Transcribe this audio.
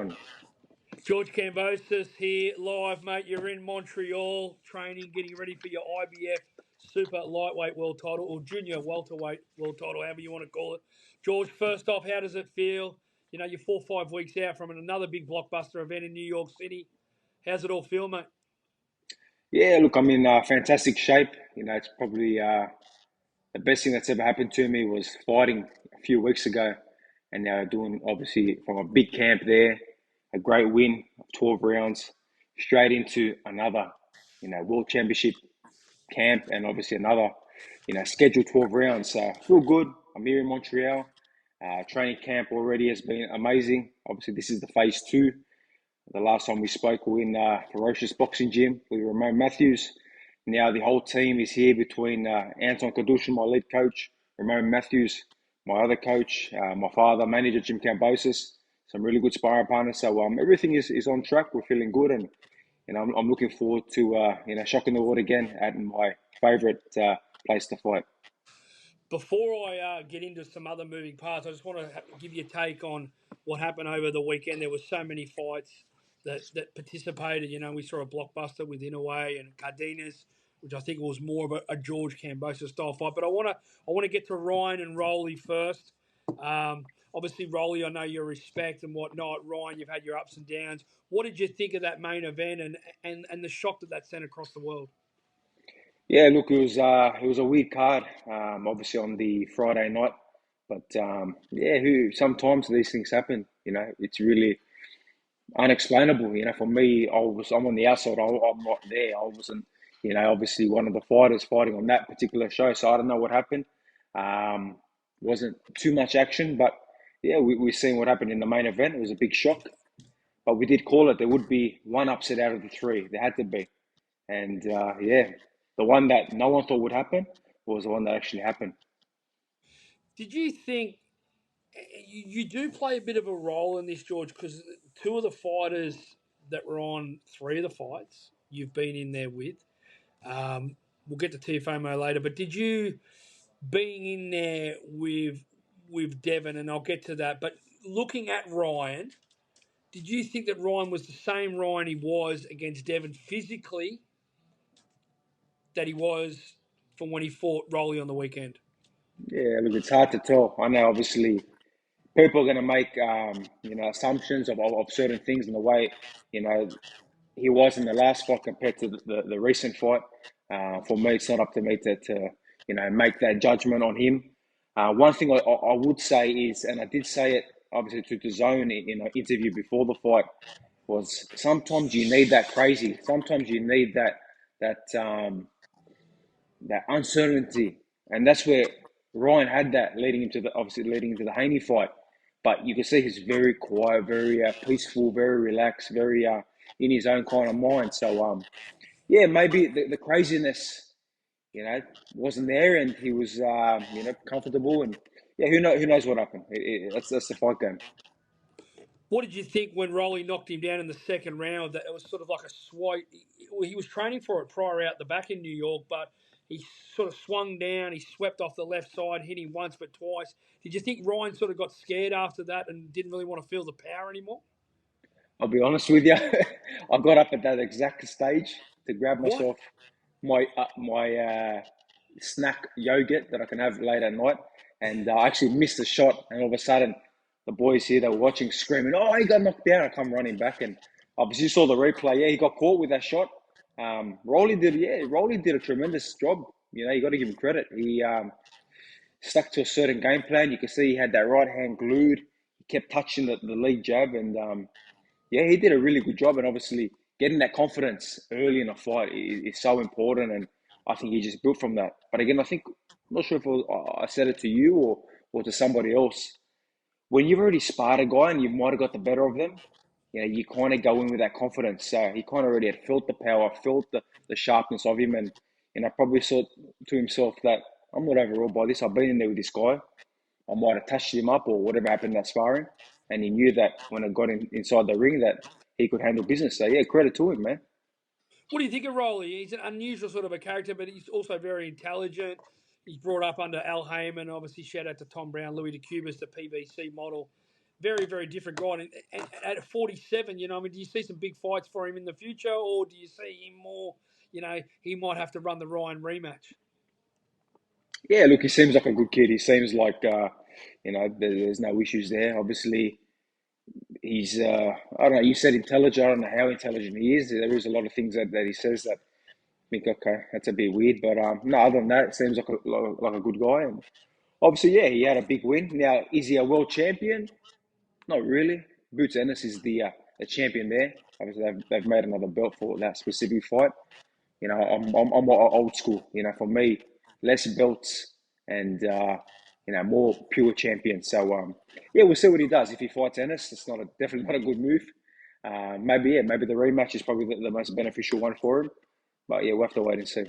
going? George Kambosos here, live, mate. You're in Montreal, training, getting ready for your IBF super lightweight world title, or junior welterweight world title, however you want to call it. George, first off, how does it feel? You know, you're 4 or 5 weeks out from another big blockbuster event in New York City. How's it all feel, mate? Yeah, look, I'm in fantastic shape. It's probably the best thing that's ever happened to me was fighting a few weeks ago, and now doing obviously from a big camp there, a great win of 12 rounds, straight into another, world championship camp, and obviously another, scheduled 12 rounds. So I feel good. I'm here in Montreal. Training camp already has been amazing. Obviously, this is the phase two. The last time we spoke, we were in Ferocious Boxing Gym with Romero Matthews. Now the whole team is here between Anton Kadushin, my lead coach, Romero Matthews, my other coach, my father, manager Jim Kambosos, some really good sparring partners. So everything is on track. We're feeling good, and I'm looking forward to shocking the world again at my favourite place to fight. Before I get into some other moving parts, I just want to give you a take on what happened over the weekend. There were so many fights that participated. You know, we saw a blockbuster with Inoue and Cardenas, which I think was more of a George Kambosos style fight. But I want to get to Ryan and Rolley first. Obviously, Rolley, I know your respect and whatnot. Ryan, you've had your ups and downs. What did you think of that main event and the shock that sent across the world? Yeah, look, it was a weird card, obviously on the Friday night, but yeah, who sometimes these things happen. It's really unexplainable. For me, I'm on the outside. I'm not there. I wasn't, obviously one of the fighters fighting on that particular show, so I don't know what happened. Um, wasn't too much action, but yeah, we've seen what happened in the main event. It was a big shock, but we did call it. There would be one upset out of the three. There had to be. And yeah, the one that no one thought would happen was the one that actually happened. Did you think you do play a bit of a role in this, George, because two of the fighters that were on three of the fights you've been in there with. We'll get to TFOMO later, but did you being in there with Devon, and I'll get to that. But looking at Ryan, did you think that Ryan was the same Ryan he was against Devon physically that he was from when he fought Rolley on the weekend? Yeah, look, it's hard to tell. I know, obviously, people are going to make assumptions of certain things in the way he was in the last fight compared to the recent fight. For me, it's not up to me to make that judgment on him. One thing I would say is, and I did say it obviously to the zone in an interview before the fight, was sometimes you need that crazy. Sometimes you need that uncertainty, and that's where Ryan had that leading into the Haney fight. But you can see he's very quiet, very peaceful, very relaxed, very in his own kind of mind. So yeah, maybe the craziness, wasn't there, and he was comfortable, and yeah, who knows what happened. That's the fight game. What did you think when Rolley knocked him down in the second round? That it was sort of like a swipe. He was training for it prior out the back in New York, but he sort of swung down. He swept off the left side, hit him once but twice. Did you think Ryan sort of got scared after that and didn't really want to feel the power anymore? I'll be honest with you. I got up at that exact stage to grab What? myself my snack yogurt that I can have late at night, and I actually missed the shot. And all of a sudden, the boys here, they were watching, screaming, "Oh, he got knocked down!" I come running back, and obviously saw the replay. Yeah, he got caught with that shot. Rolly did a tremendous job. You got to give him credit. He stuck to a certain game plan. You can see he had that right hand glued. He kept touching the lead jab, and yeah, he did a really good job. And obviously, getting that confidence early in a fight is so important. And I think he just built from that. But again, I think, I'm not sure if I said it to you or to somebody else. When you've already sparred a guy and you might have got the better of them, you kind of go in with that confidence. So he kind of already had felt the power, felt the sharpness of him, and probably thought to himself that I'm not overawed by this. I've been in there with this guy. I might have touched him up or whatever happened in that sparring. And he knew that when I got inside the ring that he could handle business. So, yeah, credit to him, man. What do you think of Rolley? He's an unusual sort of a character, but he's also very intelligent. He's brought up under Al Heyman. Obviously, shout out to Tom Brown, Louis DeCubas, the PBC model. very, very different guy. And at 47, you know, I mean, do you see some big fights for him in the future, or do you see him more, you know, he might have to run the Ryan rematch? Yeah, look, he seems like a good kid. He seems like, there's no issues there. Obviously, he's, I don't know, you said intelligent. I don't know how intelligent he is. There is a lot of things that he says that I think, okay, that's a bit weird. But no, other than that, it seems like a good guy. And obviously, yeah, he had a big win. Now, is he a world champion? Not really. Boots Ennis is the champion there. Obviously, they've made another belt for that specific fight. I'm old school. For me, less belts and more pure champions. So yeah, we'll see what he does if he fights Ennis. It's definitely not a good move. Maybe the rematch is probably the most beneficial one for him. But yeah, we'll have to wait and see.